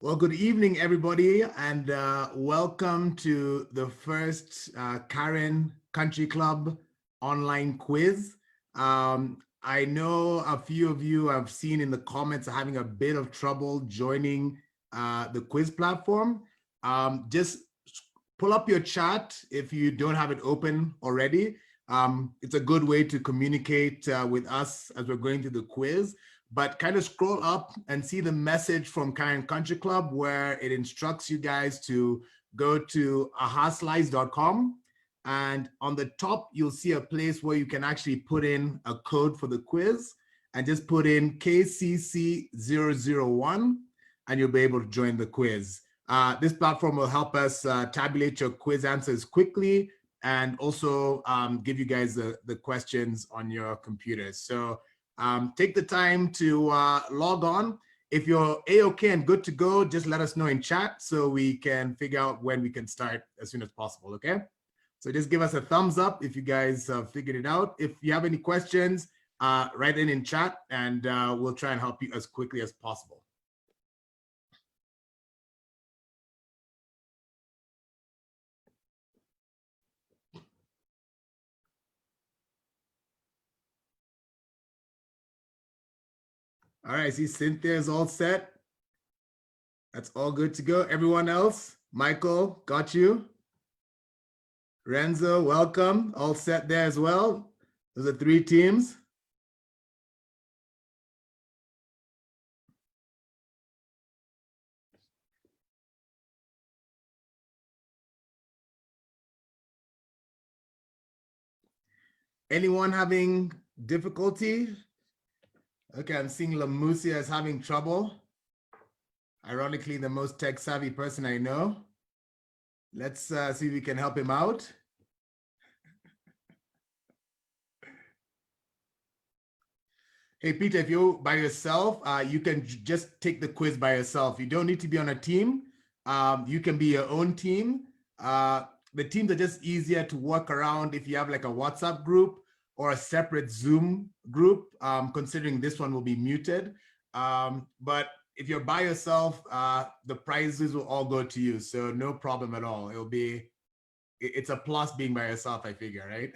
Well, good evening, everybody, and welcome to the first Karen Country Club online quiz. I know a few of you I've seen in the comments are having a bit of trouble joining the quiz platform. Just pull up your chat if you don't have it open already. It's a good way to communicate with us as we're going through the quiz. But kind of scroll up and see the message from Karen Country Club where it instructs you guys to go to ahaslides.com. And on the top, you'll see a place where you can actually put in a code for the quiz and just put in KCC001 and you'll be able to join the quiz. This platform will help us tabulate your quiz answers quickly and also give you guys the questions on your computers. So take the time to log on. If you're A-okay and good to go, just let us know in chat so we can figure out when we can start as soon as possible, okay? So just give us a thumbs up if you guys figured it out. If you have any questions, write in chat and we'll try and help you as quickly as possible. All right, I see Cynthia is all set. That's all good to go. Everyone else, Michael, got you. Renzo, welcome. All set there as well. Those are 3 teams. Anyone having difficulty? Okay, I'm seeing Lamusia is having trouble. Ironically, the most tech-savvy person I know. Let's see if we can help him out. Hey, Peter, if you're by yourself, you can just take the quiz by yourself. You don't need to be on a team. You can be your own team. The teams are just easier to work around if you have like a WhatsApp group or a separate Zoom group, considering this one will be muted. But if you're by yourself, the prizes will all go to you. So no problem at all. It's a plus being by yourself, I figure, right?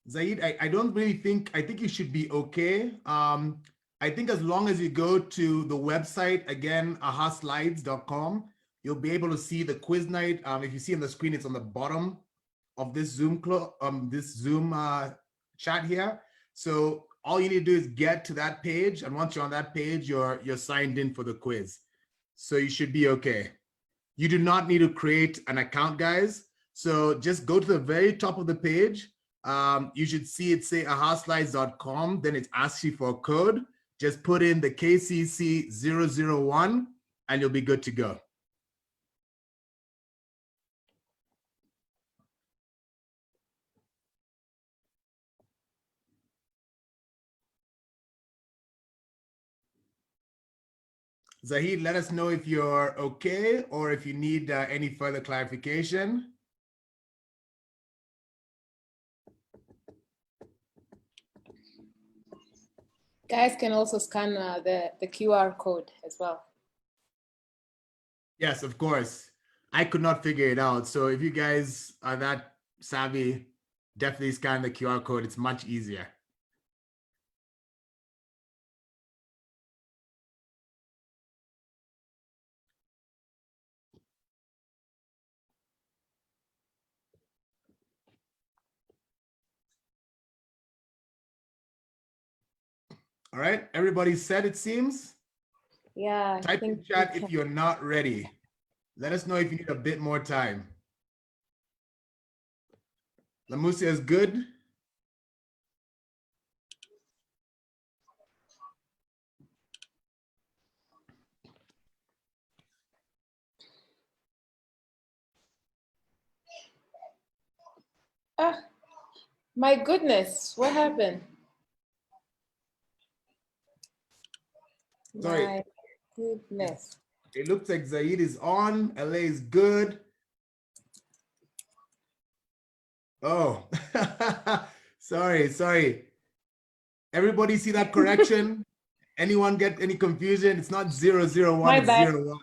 Zaid, I don't really think, I think you should be okay. I think as long as you go to the website, again, ahaslides.com, you'll be able to see the quiz night. If you see on the screen, it's on the bottom of this Zoom chat here. So all you need to do is get to that page. And once you're on that page, you're signed in for the quiz. So you should be okay. You do not need to create an account, guys. So just go to the very top of the page. You should see it say ahaslides.com. Then it asks you for a code. Just put in the KCC001 and you'll be good to go. Zahid, let us know if you're okay or if you need any further clarification. Guys can also scan the QR code as well. Yes, of course. I could not figure it out. So if you guys are that savvy, definitely scan the QR code. It's much easier. All right, everybody's set, it seems. Yeah. Type in chat if you're not ready. Let us know if you need a bit more time. Lamusia is good. Ah, my goodness, what happened? Sorry. Goodness. It looks like Zaid is on. LA is good. Oh, sorry. Everybody see that correction? Anyone get any confusion? It's not 001, My it's bad. 01.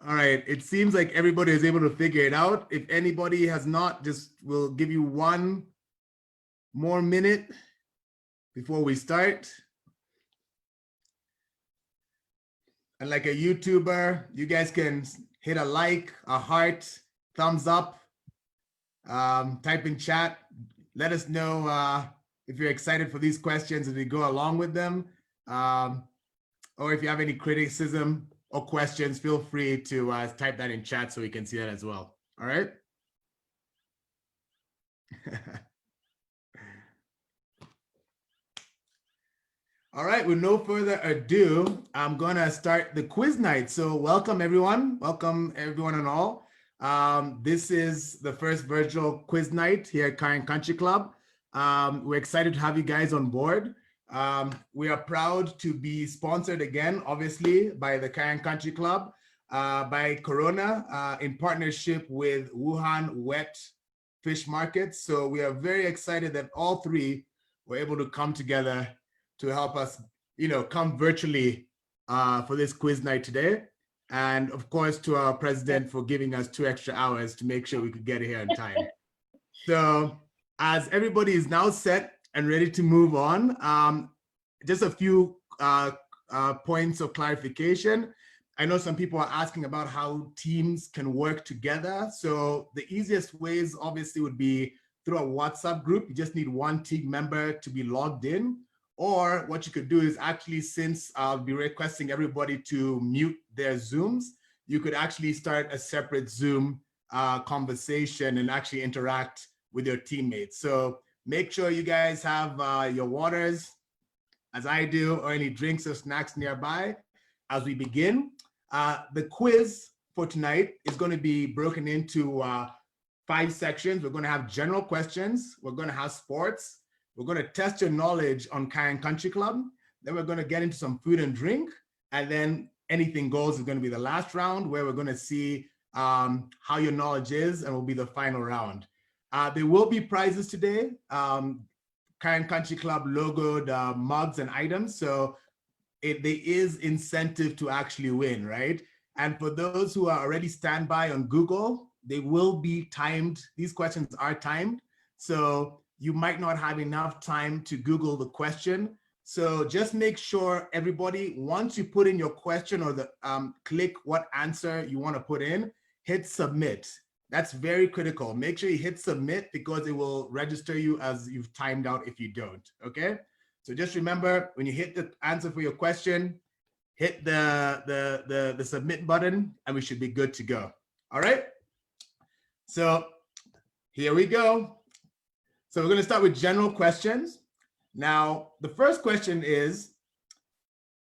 All right, it seems like everybody is able to figure it out. If anybody has not, just we'll give you one more minute before we start. And like a YouTuber, you guys can hit a like, a heart, thumbs up, type in chat. Let us know if you're excited for these questions as we go along with them. Or if you have any criticism or questions, feel free to type that in chat so we can see that as well. All right. All right, with no further ado, I'm gonna start the quiz night. So welcome everyone and all. This is the first virtual quiz night here at Karen Country Club. We're excited to have you guys on board. We are proud to be sponsored again, obviously, by the Karen Country Club, by Corona, in partnership with Wuhan Wet Fish Market. So we are very excited that all three were able to come together to help us, come virtually for this quiz night today. And of course, to our president for giving us 2 extra hours to make sure we could get here on time. So as everybody is now set and ready to move on, just a few points of clarification. I know some people are asking about how teams can work together. So the easiest ways obviously would be through a WhatsApp group. You just need one team member to be logged in. Or what you could do is actually, since I'll be requesting everybody to mute their Zooms, you could actually start a separate Zoom conversation and actually interact with your teammates. So make sure you guys have your waters, as I do, or any drinks or snacks nearby as we begin. The quiz for tonight is going to be broken into 5 sections. We're going to have general questions. We're going to have sports. We're going to test your knowledge on Karen Country Club. Then we're going to get into some food and drink. And then anything goes is going to be the last round, where we're going to see how your knowledge is, and will be the final round. There will be prizes today. Karen Country Club logoed mugs and items. So there is incentive to actually win, right? And for those who are already standby on Google, they will be timed. These questions are timed. So you might not have enough time to Google the question. So just make sure everybody, once you put in your question or the click what answer you want to put in, hit submit. That's very critical. Make sure you hit submit, because it will register you as you've timed out if you don't, okay? So just remember, when you hit the answer for your question, hit the submit button, and we should be good to go. All right? So here we go. So we're going to start with general questions. Now, the first question is,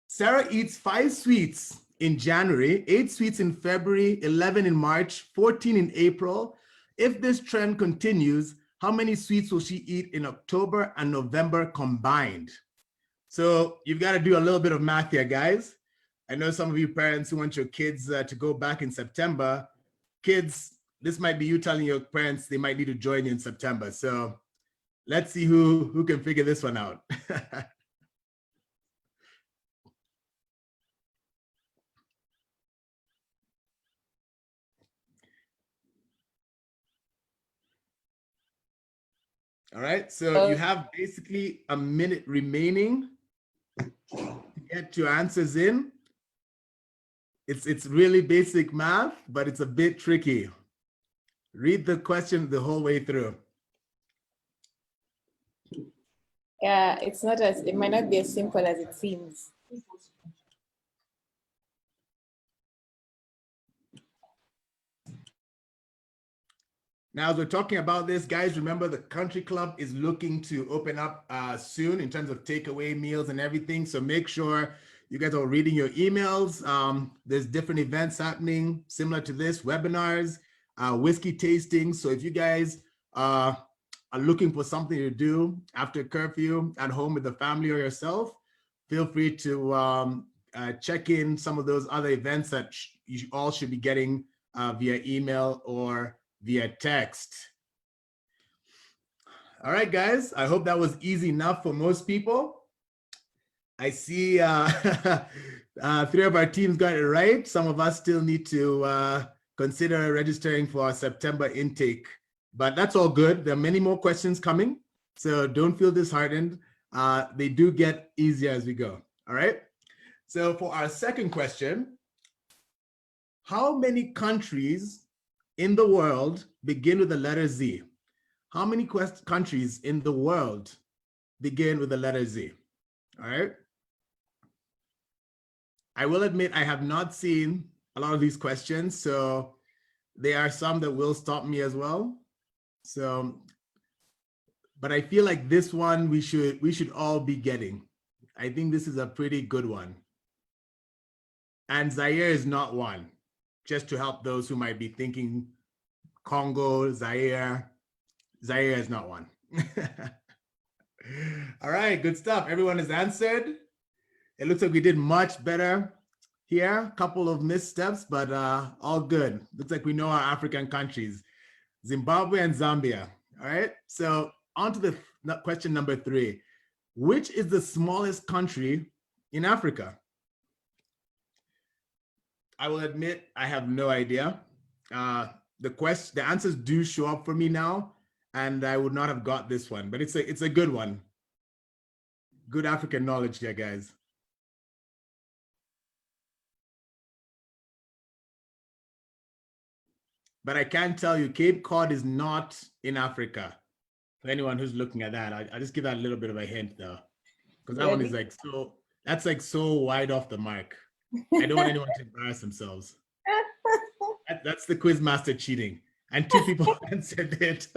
Sarah eats 5 sweets in January, 8 sweets in February, 11 in March, 14 in April. If this trend continues, how many sweets will she eat in October and November combined? So you've got to do a little bit of math here, guys. I know some of you parents who want your kids to go back in September. Kids, this might be you telling your parents they might need to join you in September. So let's see who can figure this one out. All right, so you have basically a minute remaining to get your answers in. It's really basic math, but it's a bit tricky. Read the question the whole way through. Yeah, it might not be as simple as it seems. Now, as we're talking about this, guys, remember the country club is looking to open up soon in terms of takeaway meals and everything. So make sure you guys are reading your emails. There's different events happening similar to this, webinars, whiskey tasting. So if you guys are are looking for something to do after curfew at home with the family or yourself, feel free to check in some of those other events that you all should be getting via email or via text. All right, guys, I hope that was easy enough for most people. I see 3 of our teams got it right. Some of us still need to consider registering for our September intake, but that's all good. There are many more questions coming, so don't feel disheartened. They do get easier as we go, all right? So for our second question, how many countries in the world begin with the letter Z? How many countries in the world begin with the letter Z? All right. I will admit I have not seen a lot of these questions, so there are some that will stop me as well. So, but I feel like this one we should all be getting. I think this is a pretty good one. And Zaire is not one, just to help those who might be thinking Congo, Zaire. Zaire is not one. All right, good stuff. Everyone has answered. It looks like we did much better here. A couple of missteps, but all good. Looks like we know our African countries, Zimbabwe and Zambia. All right, so on to the question number 3. Which is the smallest country in Africa? I will admit I have no idea. The answers do show up for me now, and I would not have got this one, but it's a good one. Good African knowledge here, guys. But I can tell you, Cape Cod is not in Africa. For anyone who's looking at that, I'll just give that a little bit of a hint though, because that one is like so wide off the mark. I don't want anyone to embarrass themselves. That's the quiz master cheating. And 2 people answered it.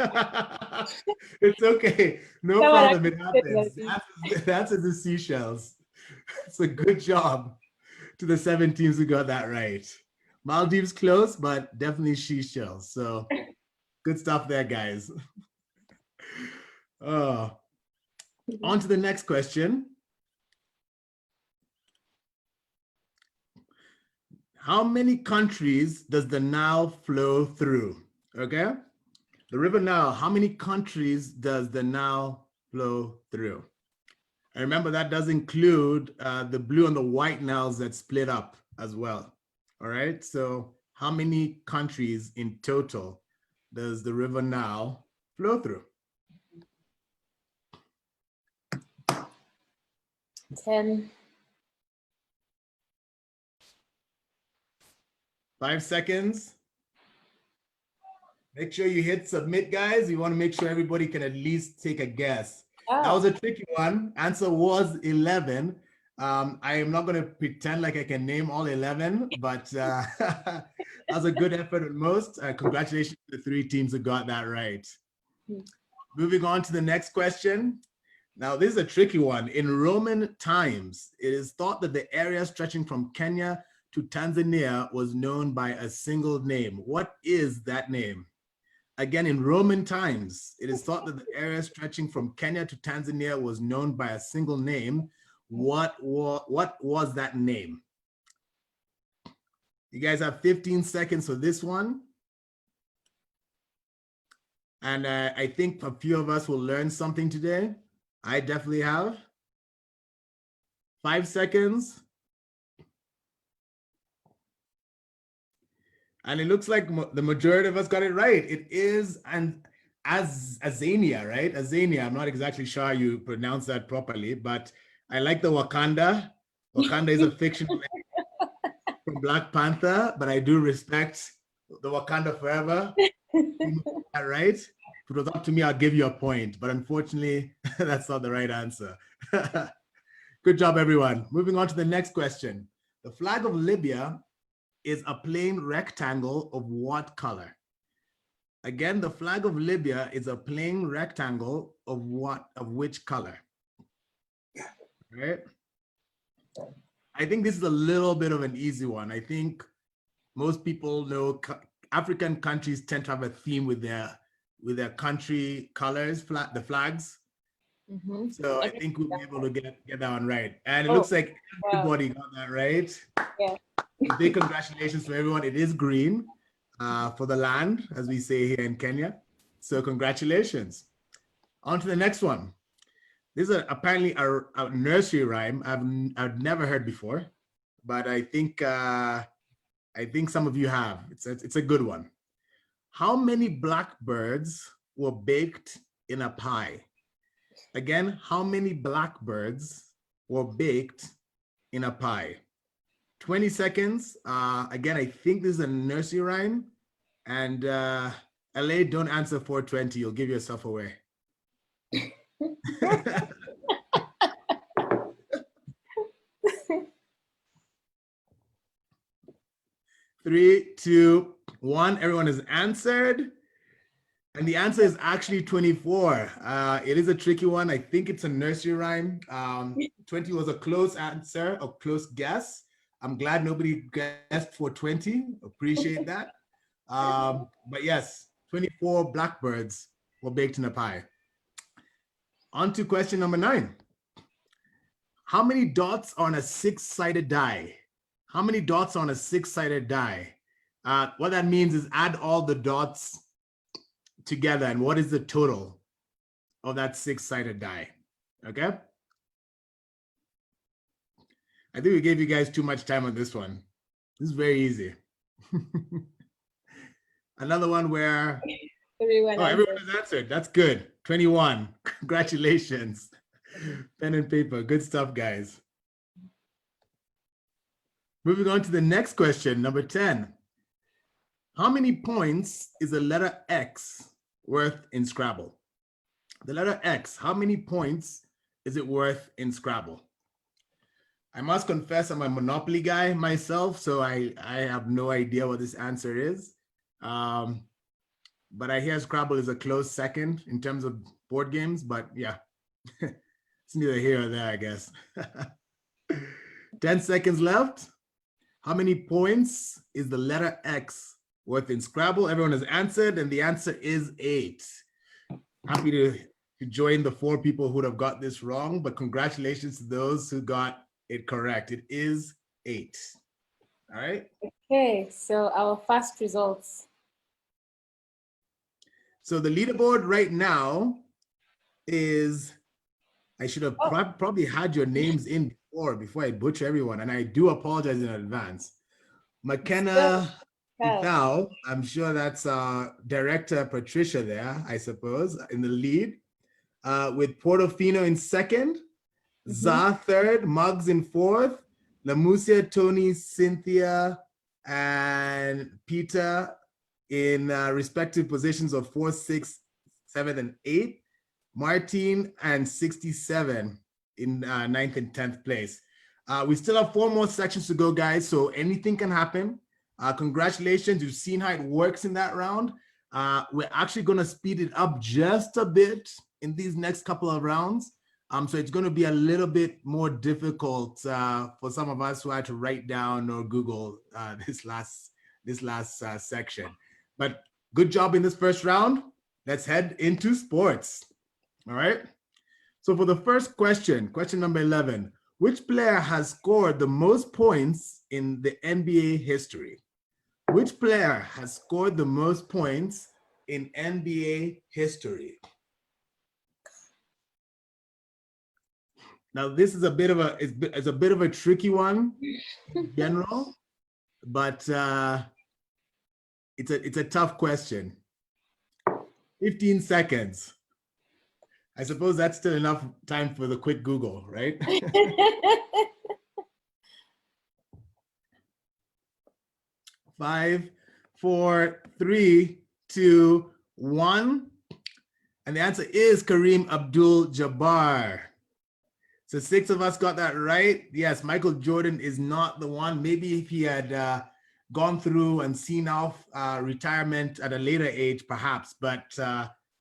It's okay. No problem. It happens. That's the Seychelles. It's a good job to the 7 teams who got that right. Maldives close, but definitely Seychelles. So good stuff there, guys. On to the next question. How many countries does the Nile flow through? Okay, the River Nile, how many countries does the Nile flow through? And remember, that does include the blue and the white Niles that split up as well. All right, so how many countries in total does the River Nile flow through? 10. 5 seconds. Make sure you hit submit, guys. You want to make sure everybody can at least take a guess. Oh. That was a tricky one. Answer was 11. I am not going to pretend like I can name all 11, but that was a good effort at most. Congratulations to the 3 teams who got that right. Moving on to the next question. Now, this is a tricky one. In Roman times, it is thought that the area stretching from Kenya to Tanzania was known by a single name. What is that name? Again, in Roman times, it is thought that the area stretching from Kenya to Tanzania was known by a single name. What was that name? You guys have 15 seconds for this one. And I think a few of us will learn something today. I definitely have. 5 seconds. And it looks like the majority of us got it right. It is Azania, right? Azania. I'm not exactly sure how you pronounce that properly, but I like the Wakanda. Wakanda is a fictional name from Black Panther, but I do respect the Wakanda forever. That right? If it was up to me, I'd give you a point, but unfortunately, that's not the right answer. Good job, everyone. Moving on to the next question. The flag of Libya is a plain rectangle of what color? Again, the flag of Libya is a plain rectangle of which color? Right? I think this is a little bit of an easy one. I think most people know African countries tend to have a theme with their with their country colors, the flags. So I think we'll be able to get that one right. And it looks like everybody got that right. Yeah. Big congratulations to everyone. It is green for the land, as we say here in Kenya. So congratulations. On to the next one. This is apparently a nursery rhyme I've never heard before, but I think some of you have. It's a good one. How many blackbirds were baked in a pie? Again, how many blackbirds were baked in a pie? 20 seconds. Again, I think this is a nursery rhyme. And LA, don't answer 420. You'll give yourself away. 3, 2, 1. Everyone has answered. And the answer is actually 24. It is a tricky one. I think it's a nursery rhyme. 20 was a close answer, a close guess. I'm glad nobody guessed for 20. Appreciate that. But yes, 24 blackbirds were baked in a pie. On to question number 9. How many dots on a 6-sided die? How many dots on a 6-sided die? What that means is add all the dots together and what is the total of that 6-sided die? Okay. I think we gave you guys too much time on this one. This is very easy. Another one where everyone has answered. That's good. 21. Congratulations. Pen and paper. Good stuff, guys. Moving on to the next question, number 10. How many points is the letter X worth in Scrabble? The letter X, how many points is it worth in Scrabble? I must confess I'm a Monopoly guy myself, so I have no idea what this answer is. But I hear Scrabble is a close second in terms of board games, but yeah, it's neither here or there, I guess. 10 seconds left. How many points is the letter X worth in Scrabble? Everyone has answered, and the answer is 8. Happy to join the 4 people who would have got this wrong, but congratulations to those who got it correct. It is 8. All right. Okay, so our first results. So the leaderboard right now is, I should have probably had your names in before I butcher everyone, and I do apologize in advance. McKenna Ithao, I'm sure that's director Patricia there, I suppose, in the lead, with Portofino in second, Za third, Muggs in fourth, Lamusia, Tony, Cynthia, and Peter in respective positions of 4th, 6th, 7th, and 8th. Martin and 67 in 9th and 10th place. We still have 4 more sections to go, guys, so anything can happen. Congratulations, you've seen how it works in that round. We're actually gonna speed it up just a bit in these next couple of rounds. So it's gonna be a little bit more difficult for some of us who had to write down or Google this last section. But good job in this first round. Let's head into sports. All right. So for the first question, question number 11, which player has scored the most points in the NBA history? Which player has scored the most points in NBA history? Now this is a bit of a tricky one in general, but it's a tough question. 15 seconds. I suppose that's still enough time for the quick Google, right? 5, 4, 3, 2, 1. And the answer is Kareem Abdul-Jabbar. So 6 of us got that right. Yes, Michael Jordan is not the one. Maybe if he had gone through and seen off retirement at a later age, perhaps, but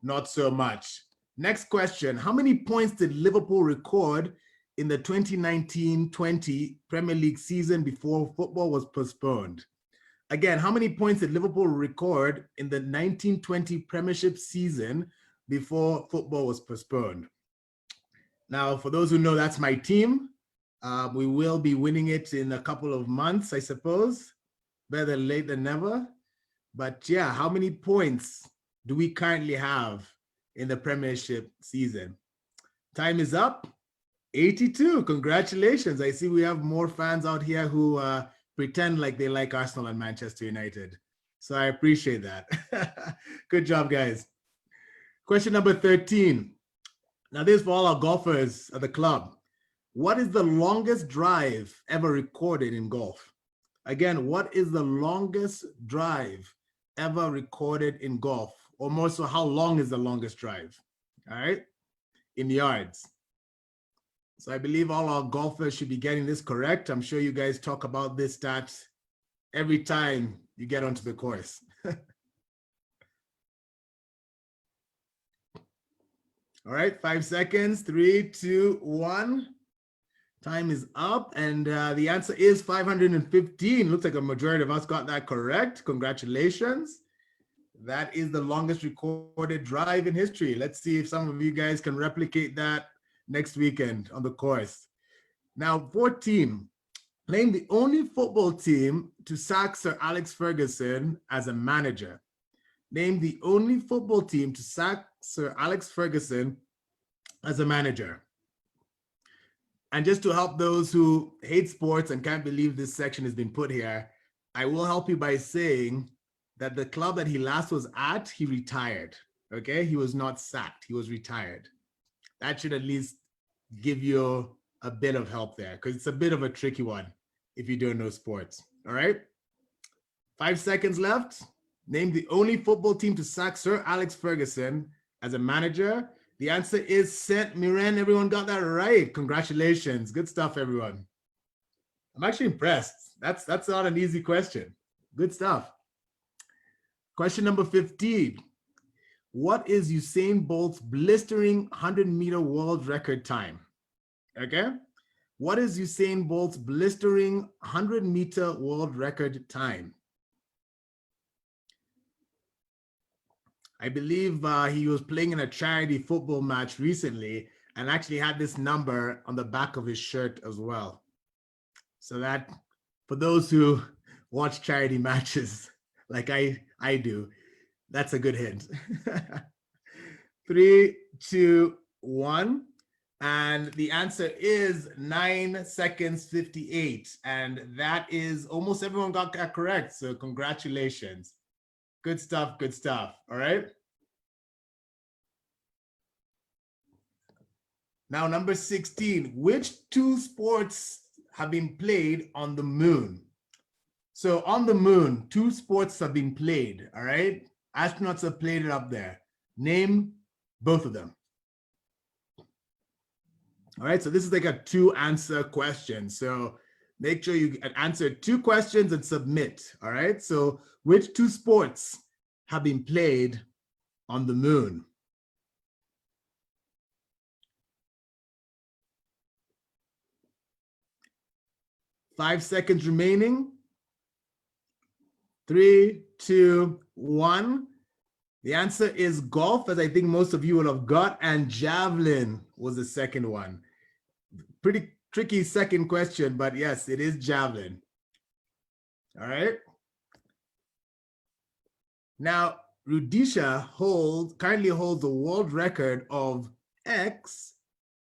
not so much. Next question, how many points did Liverpool record in the 2019-20 Premier League season before football was postponed? Again, how many points did Liverpool record in the 1920 Premiership season before football was postponed? Now, for those who know, that's my team. We will be winning it in a couple of months, I suppose. Better late than never. But yeah, how many points do we currently have in the Premiership season? Time is up. 82. Congratulations. I see we have more fans out here who pretend like they like Arsenal and Manchester United. So I appreciate that. Good job, guys. Question number 13. Now this is for all our golfers at the club. What is the longest drive ever recorded in golf? Again, what is the longest drive ever recorded in golf? Or more so, how long is the longest drive? All right, in yards. So I believe all our golfers should be getting this correct. I'm sure you guys talk about this stat every time you get onto the course. All right, 5 seconds, 3, 2, 1. Time is up, and the answer is 515. Looks like a majority of us got that correct. Congratulations. That is the longest recorded drive in history. Let's see if some of you guys can replicate that next weekend on the course. Now, 14. Name the only football team to sack Sir Alex Ferguson as a manager. Name the only football team to sack Sir Alex Ferguson as a manager. And just to help those who hate sports and can't believe this section has been put here, I will help you by saying that the club that he last was at, he retired, okay? He was not sacked, he was retired. That should at least give you a bit of help there, because it's a bit of a tricky one if you don't know sports, all right? 5 seconds left. Name the only football team to sack Sir Alex Ferguson as a manager. The answer is Saint Mirren. Everyone got that right. Congratulations. Good stuff, everyone. I'm actually impressed. That's not an easy question. Good stuff. Question number 15. What is Usain Bolt's blistering 100-meter world record time? Okay. What is Usain Bolt's blistering 100-meter world record time? I believe he was playing in a charity football match recently and actually had this number on the back of his shirt as well. So that, for those who watch charity matches like I do, that's a good hint. 3, 2, 1. And the answer is 9 seconds 58. And that is almost everyone got that correct. So congratulations. Good stuff, good stuff. All right. Now, number 16, which two sports have been played on the moon? So on the moon, two sports have been played, all right? Astronauts have played it up there. Name both of them. All right, so this is like a 2-answer question. So make sure you answer 2 questions and submit, all right? So which two sports have been played on the moon? Five seconds remaining. 3, 2, 1. The answer is golf, as I think most of you will have got, and javelin was the second one. Pretty tricky second question, but yes, it is javelin. All right. Now, Rudisha currently holds the world record of X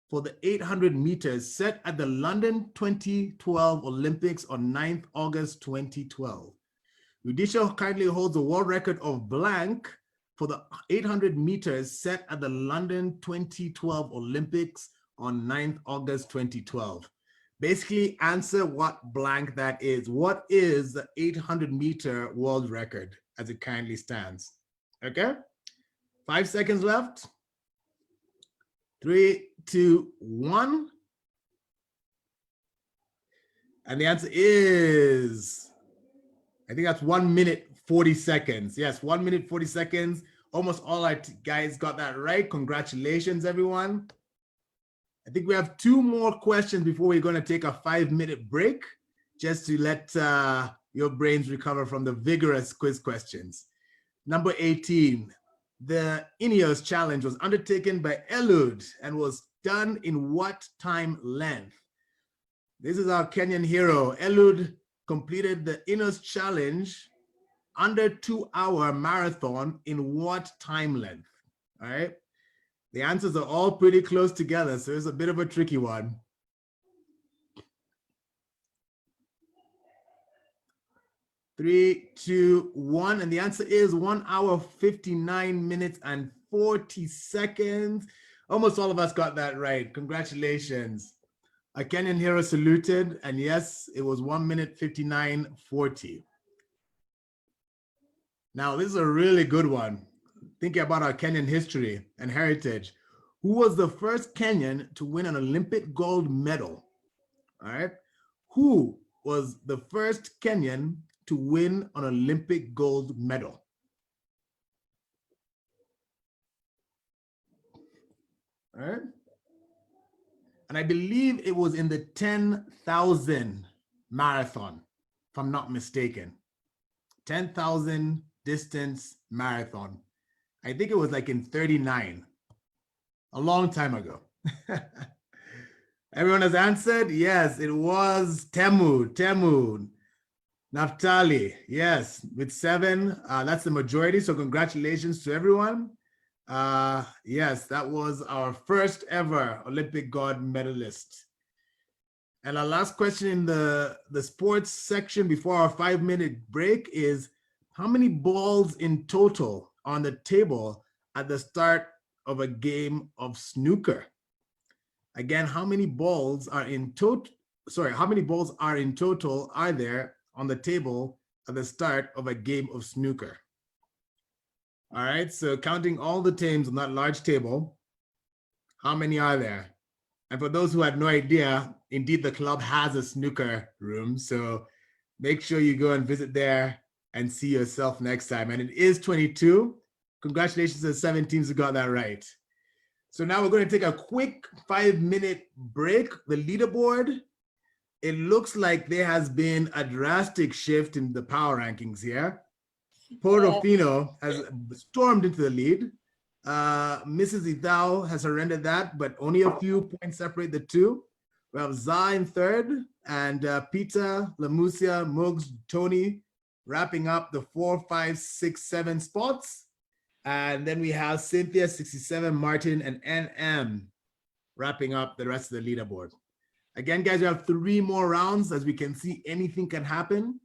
for the 800 meters set at the London 2012 Olympics on 9th August 2012. Rudisha currently holds the world record of blank for the 800 meters set at the London 2012 Olympics on 9th August 2012. Basically, answer what blank that is. What is the 800-meter world record as it currently stands? Okay, 5 seconds left. 3, 2, 1. And the answer is, I think that's 1 minute, 40 seconds. Yes, 1 minute, 40 seconds. Almost all our guys got that right. Congratulations, everyone. I think we have 2 more questions before we're going to take a 5-minute break, just to let your brains recover from the vigorous quiz questions. Number 18, the Ineos challenge was undertaken by Eliud and was done in what time length? This is our Kenyan hero. Eliud completed the Ineos challenge under 2-hour marathon in what time length? All right. The answers are all pretty close together, so it's a bit of a tricky one. 3, 2, 1, and the answer is 1 hour, 59 minutes, and 40 seconds. Almost all of us got that right. Congratulations. A Kenyan hero saluted, and yes, it was 1 minute, 59:40. Now, this is a really good one. Thinking about our Kenyan history and heritage. Who was the first Kenyan to win an Olympic gold medal? All right. Who was the first Kenyan to win an Olympic gold medal? All right. And I believe it was in the 10,000 marathon, if I'm not mistaken. 10,000 distance marathon. I think it was like in 39, a long time ago. Everyone has answered? Yes, it was Temu. Naftali, yes, with 7. That's the majority, so congratulations to everyone. Yes, that was our first ever Olympic gold medalist. And our last question in the sports section before our 5-minute break is, how many balls in total on the table at the start of a game of snooker? Again, how many balls are in total? Sorry, how many balls are in total are there on the table at the start of a game of snooker? All right, so counting all the teams on that large table, how many are there? And for those who had no idea, indeed the club has a snooker room, so make sure you go and visit there and see yourself next time. And it is 22. Congratulations to the 7 teams who got that right. So now we're going to take a quick 5-minute break. The leaderboard, it looks like there has been a drastic shift in the power rankings here. Portofino has stormed into the lead. Mrs. Idao has surrendered that, but only a few points separate the two. We have Za in third, and Peter, Lamusia, Mugs, Tony wrapping up the 4, 5, 6, 7 spots. And then we have Cynthia, 67, Martin, and NM wrapping up the rest of the leaderboard. Again, guys, we have 3 more rounds. As we can see, anything can happen.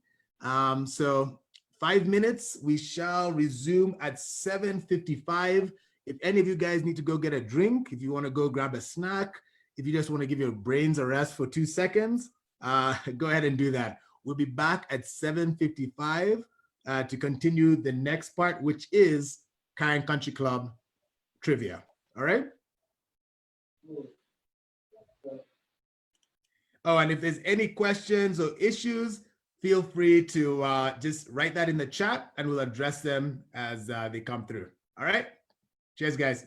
So 5 minutes, we shall resume at 7:55. If any of you guys need to go get a drink, if you want to go grab a snack, if you just want to give your brains a rest for 2 seconds, go ahead and do that. We'll be back at 7:55 to continue the next part, which is Karen Country Club trivia. All right? Oh, and if there's any questions or issues, feel free to just write that in the chat and we'll address them as they come through. All right? Cheers, guys.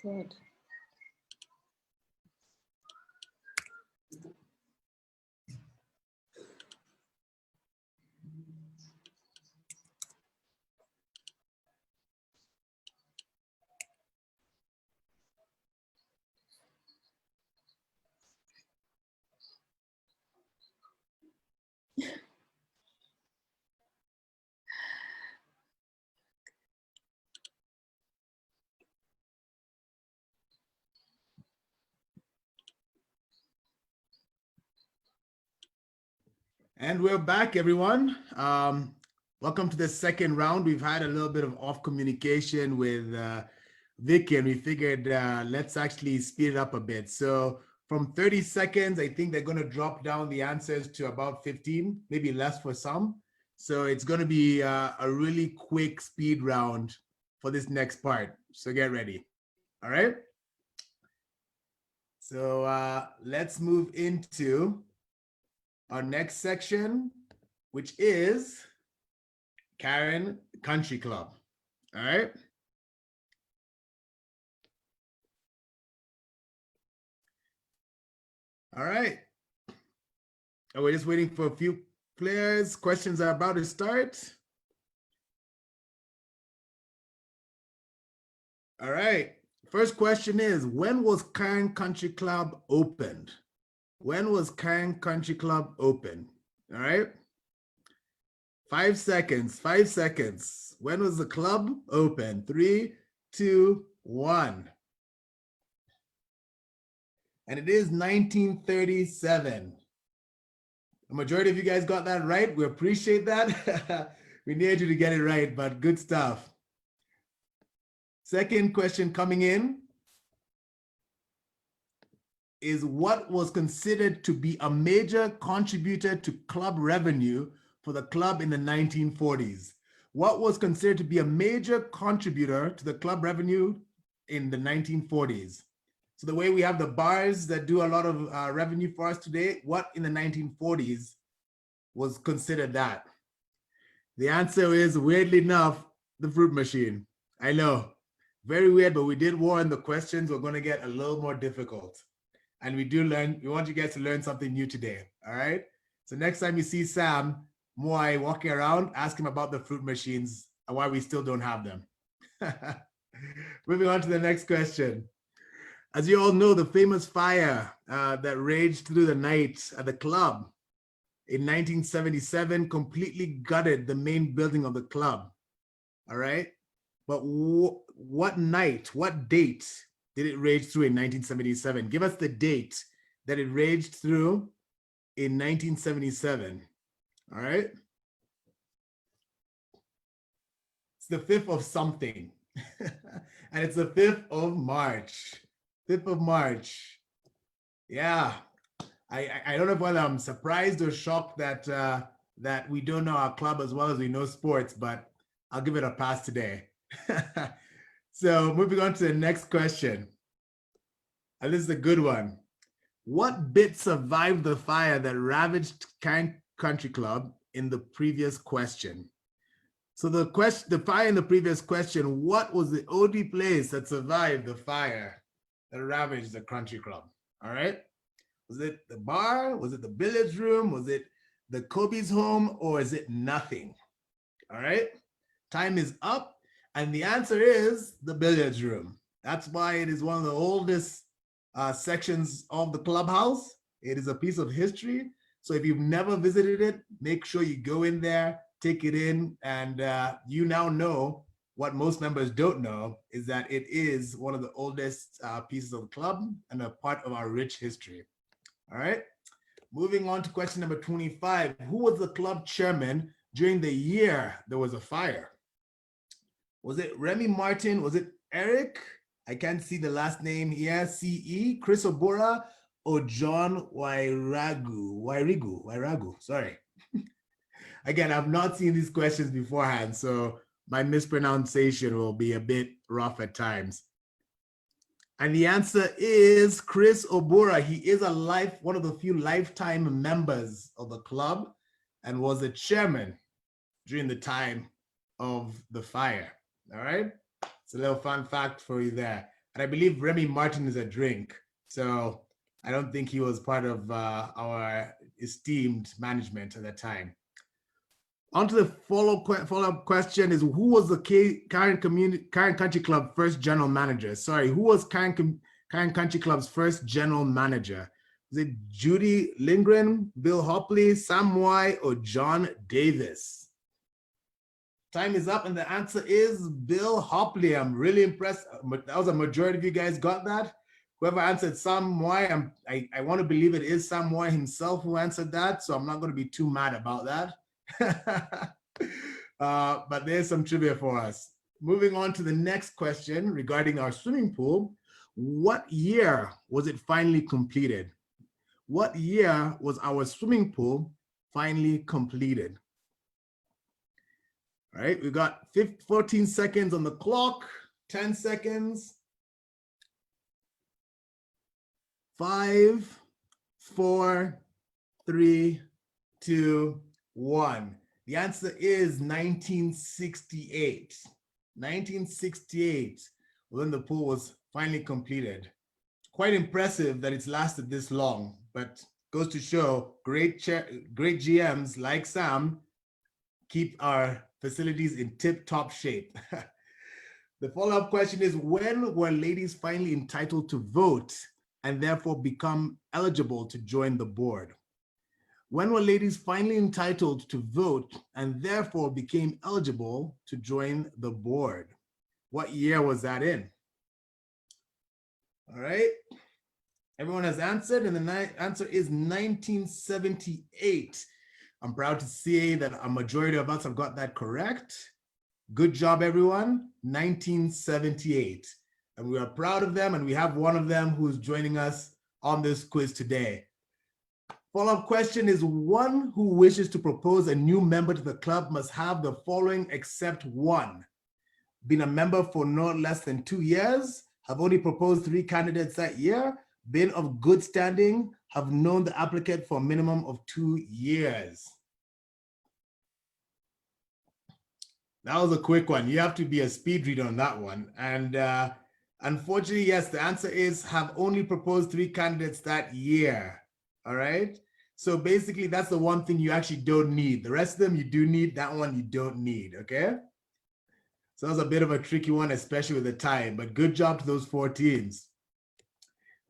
Good. And we're back, everyone. Welcome to the second round. We've had a little bit of off communication with Vicky, and we figured let's actually speed it up a bit. So from 30 seconds, I think they're going to drop down the answers to about 15, maybe less for some. So it's going to be a really quick speed round for this next part. So get ready. All right. So let's move into our next section, which is Karen Country Club. All right. All right. And we're just waiting for a few players. Questions are about to start. All right. First question is, when was Karen Country Club opened? When was Karen Country Club opened? All right. 5 seconds, 5 seconds. When was the club open? 3, 2, 1. And it is 1937. The majority of you guys got that right. We appreciate that. We need you to get it right, but good stuff. Second question coming in is, what was considered to be a major contributor to club revenue for the club in the 1940s? What was considered to be a major contributor to the club revenue in the 1940s? So the way we have the bars that do a lot of revenue for us today, what in the 1940s was considered that? The answer is, weirdly enough, the fruit machine. I know, very weird, but we did warn the questions were going to get a little more difficult. And we want you guys to learn something new today, all right? So next time you see Sam Moai walking around, ask him about the fruit machines and why we still don't have them. Moving on to the next question. As you all know, the famous fire that raged through the night at the club in 1977 completely gutted the main building of the club, all right? But what night, what date did it rage through in 1977? Give us the date that it raged through in 1977, all right? It's the 5th of something, and it's the 5th of March. 5th of March. Yeah, I don't know whether I'm surprised or shocked that that we don't know our club as well as we know sports, but I'll give it a pass today. So moving on to the next question. And this is a good one. What bit survived the fire that ravaged Kang Country Club in the previous question? So the fire in the previous question, what was the only place that survived the fire that ravaged the country club? All right. Was it the bar? Was it the billiards room? Was it the Kobe's home? Or is it nothing? All right. Time is up. And the answer is the billiards room. That's why it is one of the oldest sections of the clubhouse. It is a piece of history. So if you've never visited it, make sure you go in there, take it in, and you now know what most members don't know is that it is one of the oldest pieces of the club and a part of our rich history. All right. Moving on to question number 25. Who was the club chairman during the year there was a fire? Was it Remy Martin? Was it Eric? I can't see the last name here. CE, Chris Obora, or John Wairigu, sorry. Again, I've not seen these questions beforehand, so my mispronunciation will be a bit rough at times. And the answer is Chris Obora. He is one of the few lifetime members of the club and was a chairman during the time of the fire. All right, it's a little fun fact for you there. And I believe Remy Martin is a drink, so I don't think he was part of our esteemed management at that time. On to the follow-up question is, who was the Karen Country Club first general manager? Sorry, who was Karen Country Club's first general manager? Was it Judy Lindgren, Bill Hopley, Sam Moai, or John Davis? Time is up, and the answer is Bill Hopley. I'm really impressed. That was a majority of you guys got that. Whoever answered Sam Moai, I want to believe it is Sam Moai himself who answered that, so I'm not going to be too mad about that. But there's some trivia for us. Moving on to the next question regarding our swimming pool. What year was it finally completed? What year was our swimming pool finally completed? All right, we got 14 seconds on the clock, 10 seconds. 5, 4, 3, 2, 1. The answer is 1968. 1968, when the pool was finally completed. Quite impressive that it's lasted this long, but goes to show great GMs like Sam keep our facilities in tip-top shape. The follow-up question is, when were ladies finally entitled to vote and therefore become eligible to join the board? When were ladies finally entitled to vote and therefore became eligible to join the board? What year was that in? All right, everyone has answered, and the answer is 1978. I'm proud to say that a majority of us have got that correct. Good job, everyone. 1978. And we are proud of them, and we have one of them who's joining us on this quiz today. Follow-up question is, one who wishes to propose a new member to the club must have the following except one: been a member for no less than 2 years, have only proposed 3 candidates that year, been of good standing, have known the applicant for a minimum of 2 years. That was a quick one. You have to be a speed reader on that one. And unfortunately, yes, the answer is have only proposed 3 candidates that year. All right. So basically, that's the one thing you actually don't need. The rest of them you do need. That one you don't need. Okay. So that was a bit of a tricky one, especially with the time. But good job to those 4 teams.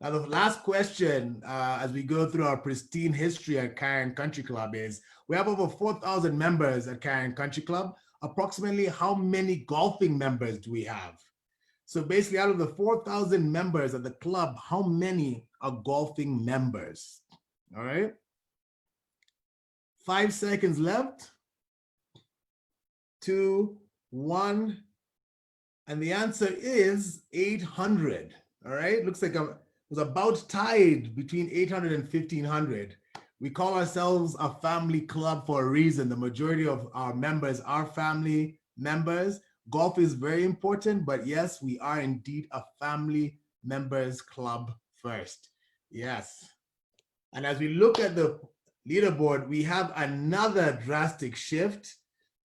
Now, the last question, as we go through our pristine history at Carrion Country Club, is we have over 4,000 members at Carrion Country Club. Approximately how many golfing members do we have? So basically, out of the 4,000 members at the club, how many are golfing members? All right. 5 seconds left. 2, 1. And the answer is 800. All right. Looks like it was about tied between 800 and 1,500. We call ourselves a family club for a reason. The majority of our members are family members. Golf is very important, but yes, we are indeed a family members club first. Yes. And as we look at the leaderboard, we have another drastic shift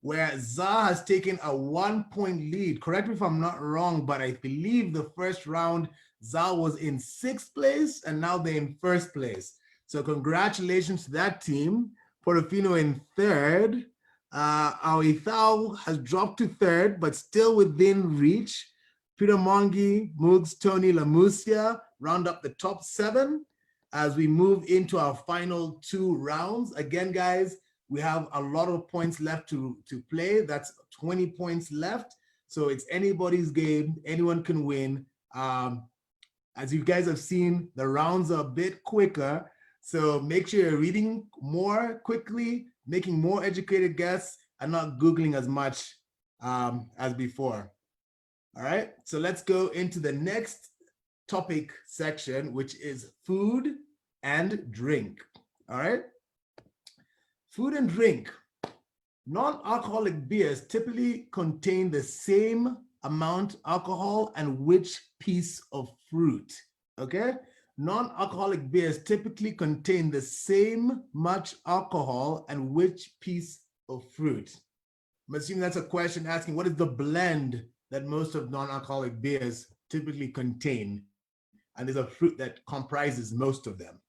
where Za has taken a 1-point lead. Correct me if I'm not wrong, but I believe the first round, Za was in 6th place and now they're in 1st place. So congratulations to that team. Portofino in 3rd. Awithao has dropped to 3rd, but still within reach. Peter Mongi, Mugs, Tony, Lamusia round up the top 7 as we move into our final 2 rounds. Again, guys, we have a lot of points left to play. That's 20 points left. So it's anybody's game. Anyone can win. As you guys have seen, the rounds are a bit quicker. So make sure you're reading more quickly, making more educated guesses, and not Googling as much as before. All right, so let's go into the next topic section, which is food and drink. All right, food and drink. Non-alcoholic beers typically contain the same amount of alcohol and which piece of fruit, okay? Non-alcoholic beers typically contain the same much alcohol and which piece of fruit? I'm assuming that's a question asking what is the blend that most of non-alcoholic beers typically contain? And there's a fruit that comprises most of them.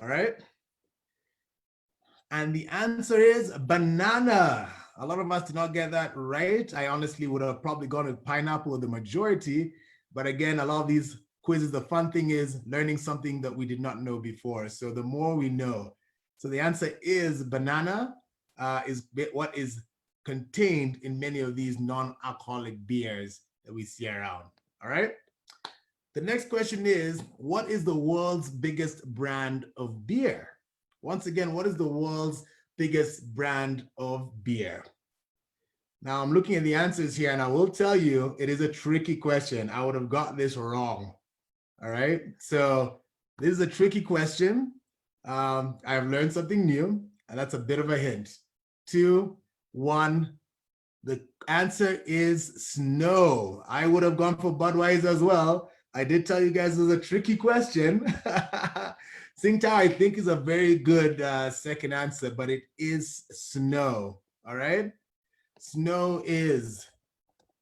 All right. And the answer is banana. A lot of us did not get that right. I honestly would have probably gone with pineapple with the majority. But again, a lot of these quizzes, the fun thing is learning something that we did not know before. So the more we know. So the answer is banana is what is contained in many of these non-alcoholic beers that we see around. All right. The next question is, what is the world's biggest brand of beer? Once again, what is the world's biggest brand of beer? Now I'm looking at the answers here and I will tell you, it is a tricky question. I would have got this wrong. All right. So this is a tricky question. I've learned something new and that's a bit of a hint. 2, 1. The answer is snow. I would have gone for Budweiser as well. I did tell you guys it was a tricky question. Tsingtao, I think, is a very good second answer, but it is snow. All right. Snow is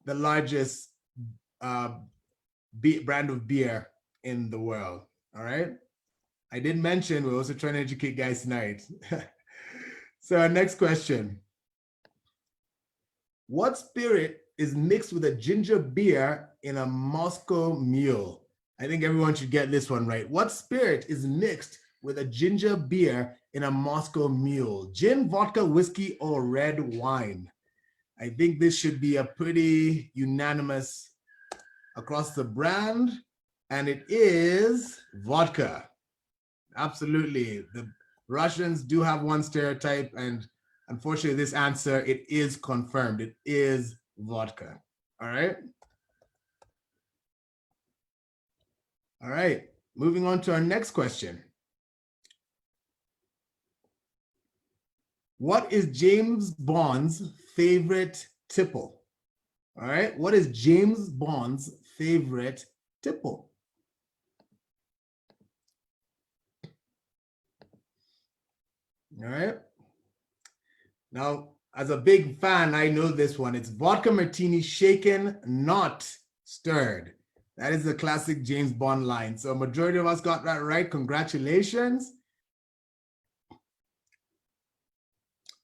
the largest brand of beer in the world. All right. I did mention we're also trying to educate guys tonight. So our next question. What spirit is mixed with a ginger beer in a Moscow Mule? I think everyone should get this one right. What spirit is mixed with a ginger beer in a Moscow Mule? Gin, vodka, whiskey, or red wine? I think this should be a pretty unanimous across the brand, and it is vodka. Absolutely. The Russians do have one stereotype, and unfortunately, this answer, it is confirmed. It is vodka. All right. All right. Moving on to our next question. What is James Bond's favorite tipple? All right. What is James Bond's favorite tipple. All right. Now, as a big fan, I know this one. It's vodka martini shaken, not stirred. That is the classic James Bond line. So a majority of us got that right. Congratulations.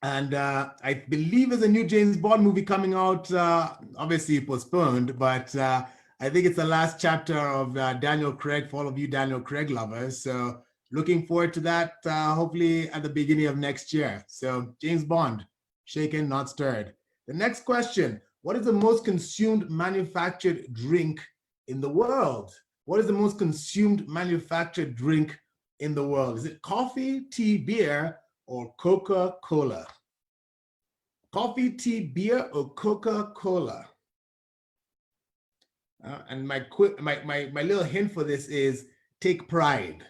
And I believe there's a new James Bond movie coming out, obviously postponed, but I think it's the last chapter of Daniel Craig for all of you Daniel Craig lovers. So looking forward to that, hopefully at the beginning of next year. So James Bond, shaken, not stirred. The next question, what is the most consumed manufactured drink in the world? What is the most consumed manufactured drink in the world? Is it coffee, tea, beer, or Coca-Cola? Coffee, tea, beer, or Coca-Cola? And my little hint for this is take pride.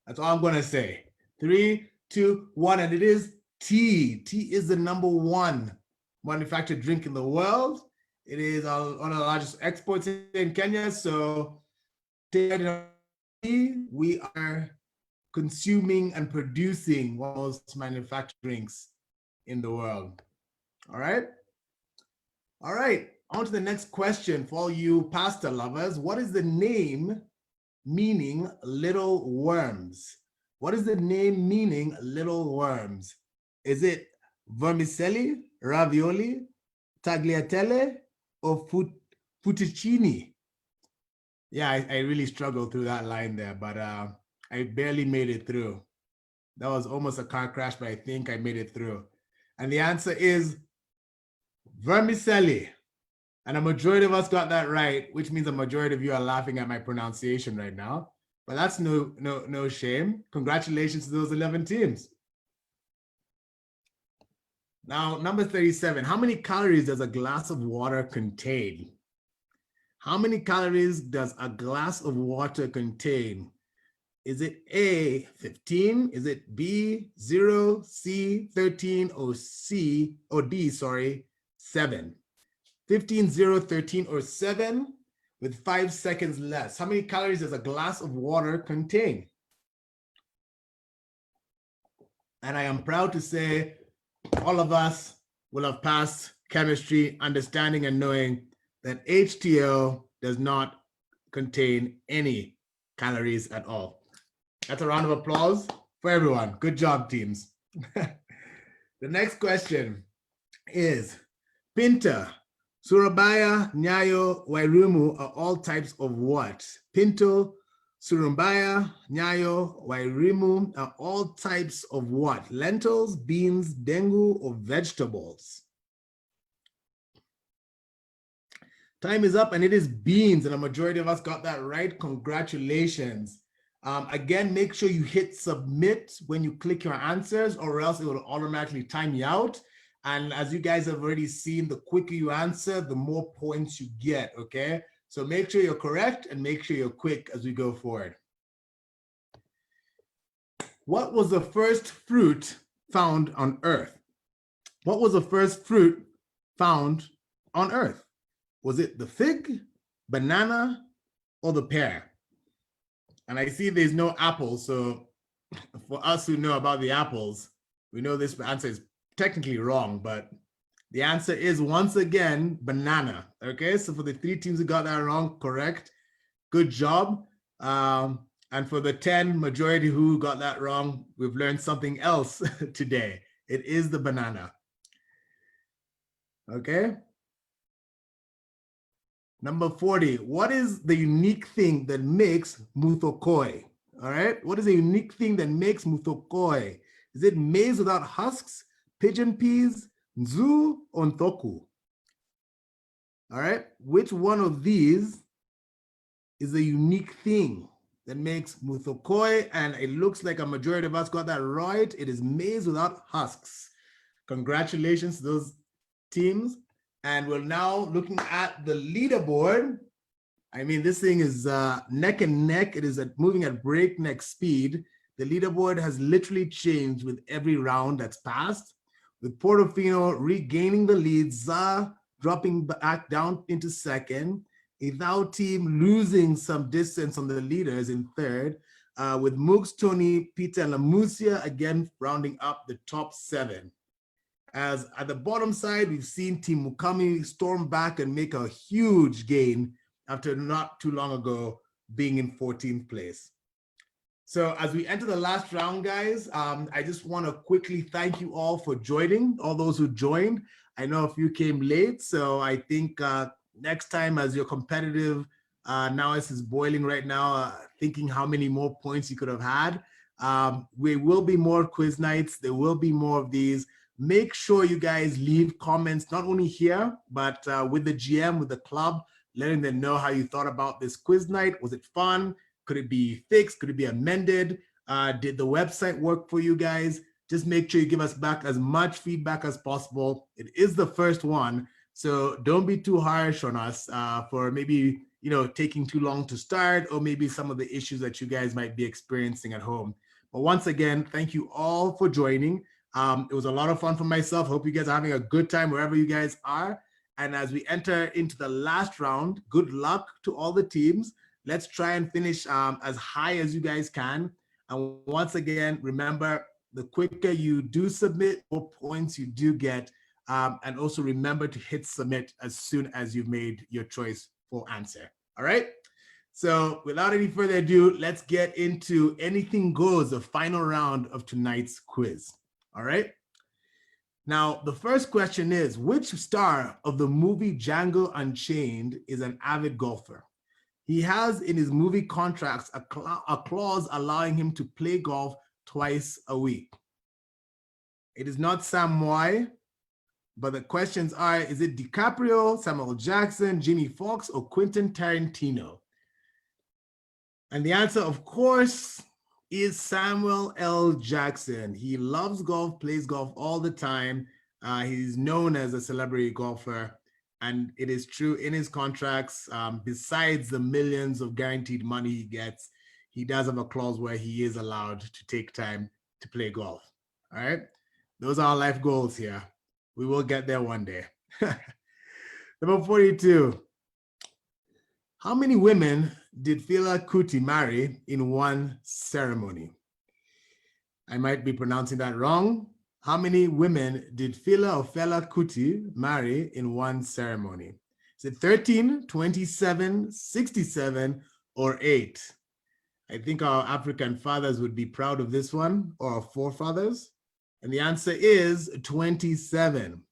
That's all I'm gonna say. 3, 2, 1, and it is tea. Tea is the #1 manufactured drink in the world. It is one of the largest exports in Kenya. So we are consuming and producing one of the most manufactured drinks in the world. All right. All right. On to the next question for all you pasta lovers. What is the name meaning little worms? What is the name meaning little worms? Is it vermicelli, ravioli, tagliatelle, or fettuccine? Yeah, I really struggled through that line there, but I barely made it through. That was almost a car crash, but I think I made it through. And the answer is vermicelli. And a majority of us got that right, which means a majority of you are laughing at my pronunciation right now. But that's no shame. Congratulations to those 11 teams. Now, number 37, how many calories does a glass of water contain? How many calories does a glass of water contain? Is it A, 15? Is it B, 0, C, 13, or D, 7? 15, 0, 13, or 7 with 5 seconds less. How many calories does a glass of water contain? And I am proud to say all of us will have passed chemistry, understanding and knowing that H2O does not contain any calories at all. That's a round of applause for everyone. Good job, teams. The next question is, Pinto, Sura Mbaya, Nyayo, wairimu are all types of what? Pinto, Sura Mbaya, Nyayo, wairimu are all types of what? Lentils, beans, dengu, or vegetables? Time is up and it is beans, and a majority of us got that right. Congratulations. Again, make sure you hit submit when you click your answers, or else it will automatically time you out. And as you guys have already seen, the quicker you answer, the more points you get, okay? So make sure you're correct and make sure you're quick as we go forward. What was the first fruit found on Earth? What was the first fruit found on Earth? Was it the fig, banana, or the pear? And I see there's no apple, so for us who know about the apples, we know this answer is technically wrong, but the answer is once again banana. Okay, so for the 3 teams who got that wrong, correct, good job. And for the 10 majority who got that wrong, we've learned something else today. It is the banana. Okay. Number 40, what is the unique thing that makes muthokoi? All right, what is the unique thing that makes muthokoi? Is it maize without husks, pigeon peas, nzu, or ntoku? All right, which one of these is a unique thing that makes muthokoi? And it looks like a majority of us got that right. It is maize without husks. Congratulations to those teams. And we're now looking at the leaderboard. I mean, this thing is neck and neck. It is moving at breakneck speed. The leaderboard has literally changed with every round that's passed, with Portofino regaining the lead, Za dropping back down into second, A Thou team losing some distance on the leaders in third, with Mooks, Tony, Peter, and Lamusia again rounding up the top 7. As at the bottom side, we've seen Team Mukami storm back and make a huge gain after not too long ago being in 14th place. So as we enter the last round, guys, I just want to quickly thank you all for joining, all those who joined. I know a few came late, so I think next time as your competitive now as is boiling right now, thinking how many more points you could have had. We will be more quiz nights. There will be more of these. Make sure you guys leave comments, not only here, but with the GM, with the club, letting them know how you thought about this quiz night. Was it fun? Could it be fixed? Could it be amended? Did the website work for you guys? Just make sure you give us back as much feedback as possible. It is the first one, so don't be too harsh on us for maybe taking too long to start, or maybe some of the issues that you guys might be experiencing at home. But once again, thank you all for joining. It was a lot of fun for myself. Hope you guys are having a good time wherever you guys are. And as we enter into the last round, good luck to all the teams. Let's try and finish as high as you guys can. And once again, remember, the quicker you do submit, more points you do get. And also remember to hit submit as soon as you've made your choice for answer. All right? So without any further ado, let's get into Anything Goes, the final round of tonight's quiz. All right. Now, the first question is, which star of the movie Django Unchained is an avid golfer? He has in his movie contracts a clause allowing him to play golf twice a week. It is not Sam Moy, but the questions are, is it DiCaprio, Samuel Jackson, Jimmy Fox, or Quentin Tarantino? And the answer, of course, is Samuel L. Jackson. He loves golf, plays golf all the time. He's known as a celebrity golfer, and it is true in his contracts, besides the millions of guaranteed money he gets, he does have a clause where he is allowed to take time to play golf. All right, those are our life goals here. We will get there one day. Number 42. How many women did Fela Kuti marry in one ceremony? I might be pronouncing that wrong. How many women did Fela Kuti marry in one ceremony? Is it 13, 27, 67, or 8? I think our African fathers would be proud of this one, or our forefathers. And the answer is 27.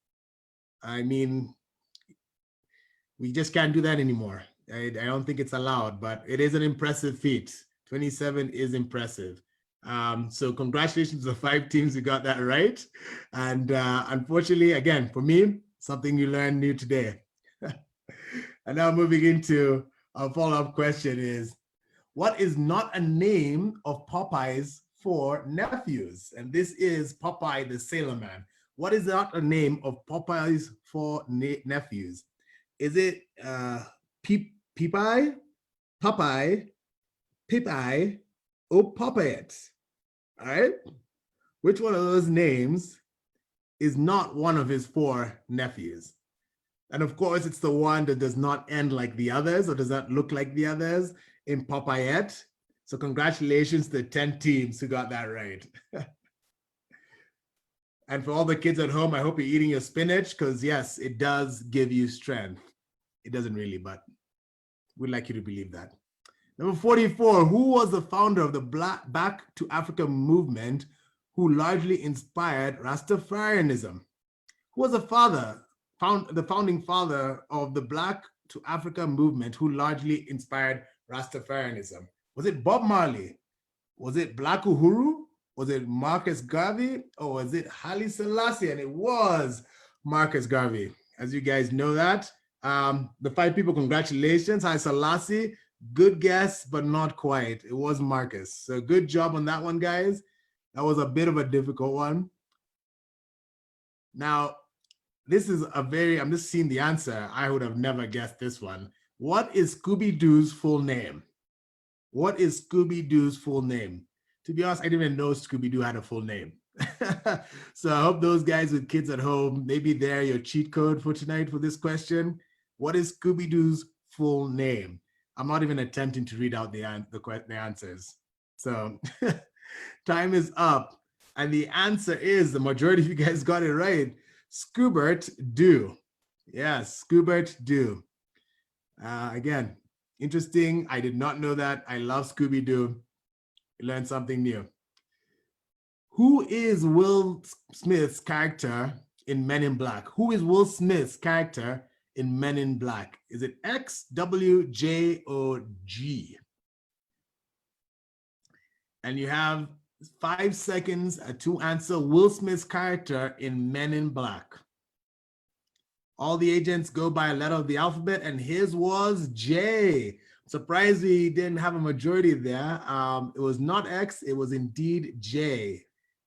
I mean, we just can't do that anymore. I don't think it's allowed, but it is an impressive feat. 27 is impressive. So congratulations to the 5 teams who got that right. And unfortunately, again, for me, something you learned new today. And now moving into our follow-up question is, what is not a name of Popeye's 4 nephews? And this is Popeye the Sailor Man. What is not a name of Popeye's 4 nephews? Is it Popeye, Pipeye, or Popeyette? All right. Which one of those names is not one of his 4 nephews? And of course, it's the one that does not end like the others or does not look like the others in Popeyette. So congratulations to the 10 teams who got that right. And for all the kids at home, I hope you're eating your spinach, because yes, it does give you strength. It doesn't really, but we'd like you to believe that. Number 44, who was the founder of the Back to Africa movement who largely inspired Rastafarianism? Who was the founding father of the Black to Africa movement who largely inspired Rastafarianism? Was it Bob Marley? Was it Black Uhuru? Was it Marcus Garvey? Or was it Haile Selassie? And it was Marcus Garvey. As you guys know that. The 5 people, congratulations. Haile Selassie, good guess, but not quite. It was Marcus. So good job on that one, guys. That was a bit of a difficult one. Now, this is I'm just seeing the answer. I would have never guessed this one. What is Scooby Doo's full name? What is Scooby Doo's full name? To be honest, I didn't even know Scooby Doo had a full name. So I hope those guys with kids at home, maybe they're your cheat code for tonight for this question. What is Scooby Doo's full name? I'm not even attempting to read out the answers. So time is up. And the answer is, the majority of you guys got it right, Scooby Doo. Yes, Scooby Doo. Again, interesting. I did not know that. I love Scooby Doo. Learned something new. Who is Will Smith's character in Men in Black? Who is Will Smith's character in Men in Black? Is it X, W, J, or G? And you have 5 seconds to answer Will Smith's character in Men in Black. All the agents go by a letter of the alphabet, and his was J. Surprised we didn't have a majority there. It was not X, it was indeed J.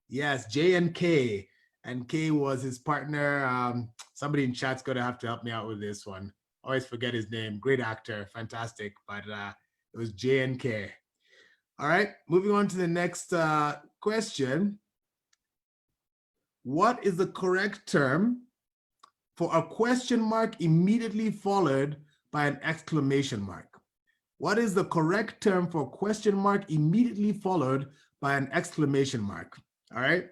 Yes, J and K. And K was his partner. Somebody in chat's going to have to help me out with this one. Always forget his name. Great actor, fantastic. But it was J and K. All right, moving on to the next question. What is the correct term for a question mark immediately followed by an exclamation mark? What is the correct term for a question mark immediately followed by an exclamation mark? All right,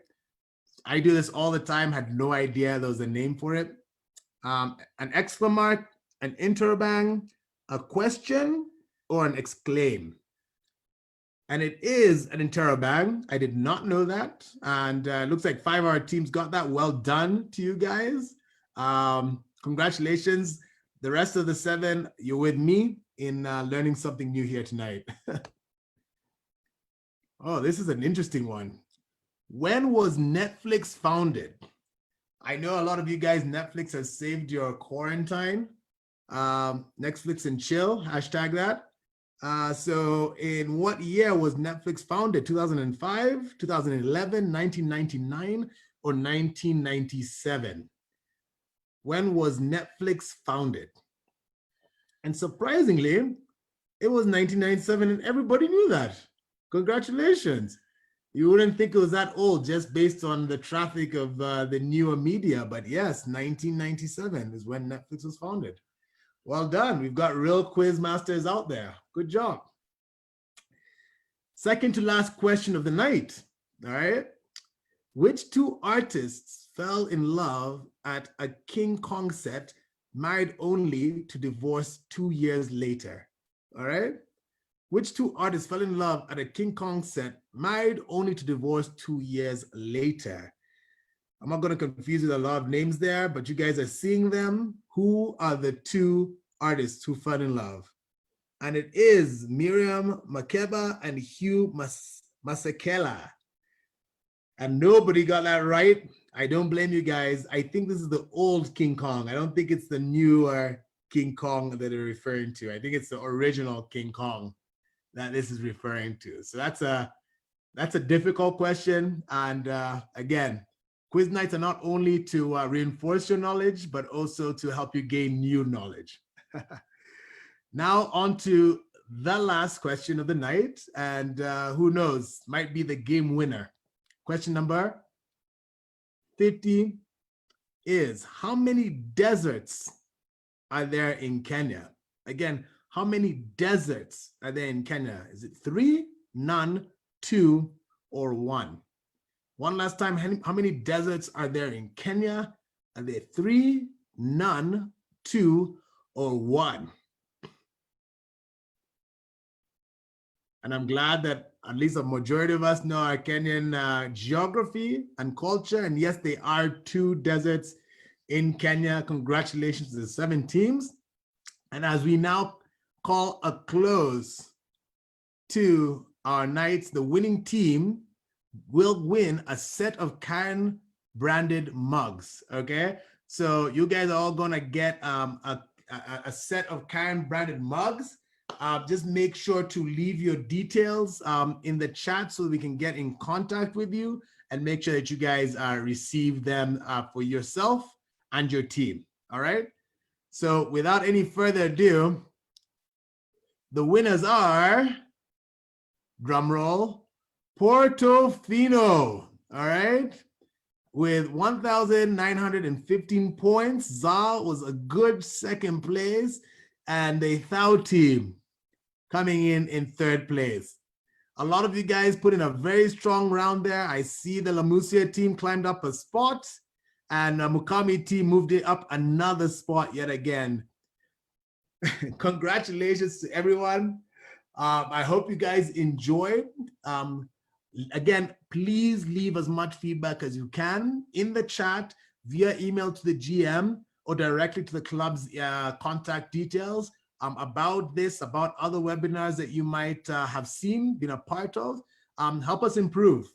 I do this all the time, had no idea there was a name for it. An exclamation mark, an interrobang, a question, or an exclaim. And it is an interrobang. I did not know that. And looks like 5 of our teams got that. Well done to you guys. Congratulations. The rest of the 7, you're with me in learning something new here tonight. Oh, this is an interesting one. When was Netflix founded? I know a lot of you guys, Netflix has saved your quarantine. Netflix and chill, hashtag that. So in what year was Netflix founded? 2005, 2011, 1999, or 1997? When was Netflix founded? And surprisingly, it was 1997, and everybody knew that. Congratulations. You wouldn't think it was that old just based on the traffic of the newer media, but yes, 1997 is when Netflix was founded. Well done. We've got real quiz masters out there. Good job. Second to last question of the night. All right. Which 2 artists fell in love at a King Kong set, married only to divorce 2 years later? All right. Which 2 artists fell in love at a King Kong set, married only to divorce 2 years later? I'm not going to confuse you with a lot of names there, but you guys are seeing them. Who are the 2 artists who fell in love? And it is Miriam Makeba and Hugh Masekela. And nobody got that right. I don't blame you guys. I think this is the old King Kong. I don't think it's the newer King Kong that they're referring to. I think it's the original King Kong that this is referring to. So that's a difficult question. And again, quiz nights are not only to reinforce your knowledge, but also to help you gain new knowledge. Now on to the last question of the night. And who knows, might be the game winner. Question number 50 is, how many deserts are there in Kenya? Again, how many deserts are there in Kenya? Is it 3, none, 2, or 1? One last time, how many deserts are there in Kenya? Are there 3, none, 2, or 1? And I'm glad that at least a majority of us know our Kenyan geography and culture. And yes, there are 2 deserts in Kenya. Congratulations to the 7 teams. And as we now call a close to our nights, the winning team will win a set of Karen branded mugs. Okay, so you guys are all gonna get a set of Karen branded mugs. Just make sure to leave your details in the chat so we can get in contact with you and make sure that you guys receive them for yourself and your team. All right, so without any further ado, the winners are, drum roll, Portofino, all right, with 1,915 points. Zal was a good second place. and the Thou team coming in third place. A lot of you guys put in a very strong round there. I see the Lamusia team climbed up a spot, and Mukami team moved it up another spot yet again. Congratulations to everyone. I hope you guys enjoyed. Again, please leave as much feedback as you can in the chat, via email to the GM, or directly to the club's contact details about this, about other webinars that you might have seen, been a part of. Help us improve.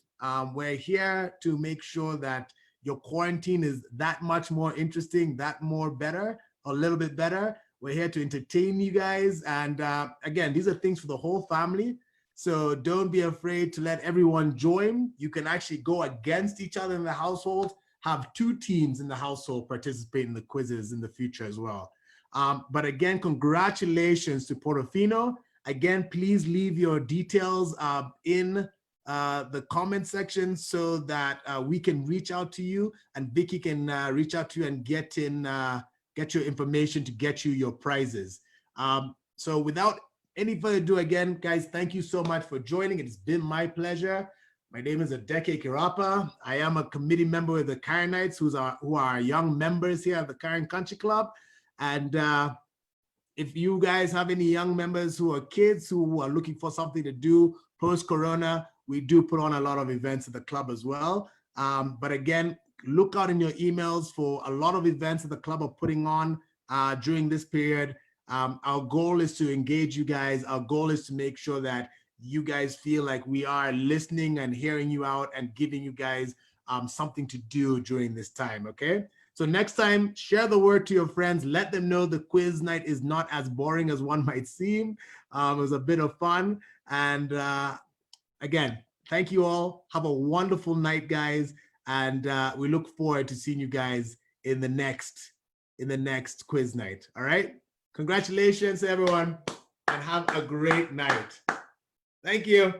We're here to make sure that your quarantine is that much more interesting, that more better, a little bit better. We're here to entertain you guys. And again, these are things for the whole family. So don't be afraid to let everyone join. You can actually go against each other in the household, have 2 teams in the household participate in the quizzes in the future as well. But again, congratulations to Portofino. Again, please leave your details in the comment section so that we can reach out to you, and Vicky can reach out to you and get your information to get you your prizes. So without any further ado, again, guys, thank you so much for joining. It's been my pleasure. My name is Adeke Kirapa. I am a committee member with the Karenites, who are young members here at the Karen Country Club. And if you guys have any young members who are kids who are looking for something to do post-corona, we do put on a lot of events at the club as well. But again, look out in your emails for a lot of events that the club are putting on during this period. Our goal is to engage you guys. Our goal is to make sure that you guys feel like we are listening and hearing you out and giving you guys something to do during this time, okay? So next time, share the word to your friends. Let them know the quiz night is not as boring as one might seem. It was a bit of fun. And again, thank you all. Have a wonderful night, guys. And we look forward to seeing you guys in the next quiz night. All right? Congratulations, everyone, and have a great night. Thank you.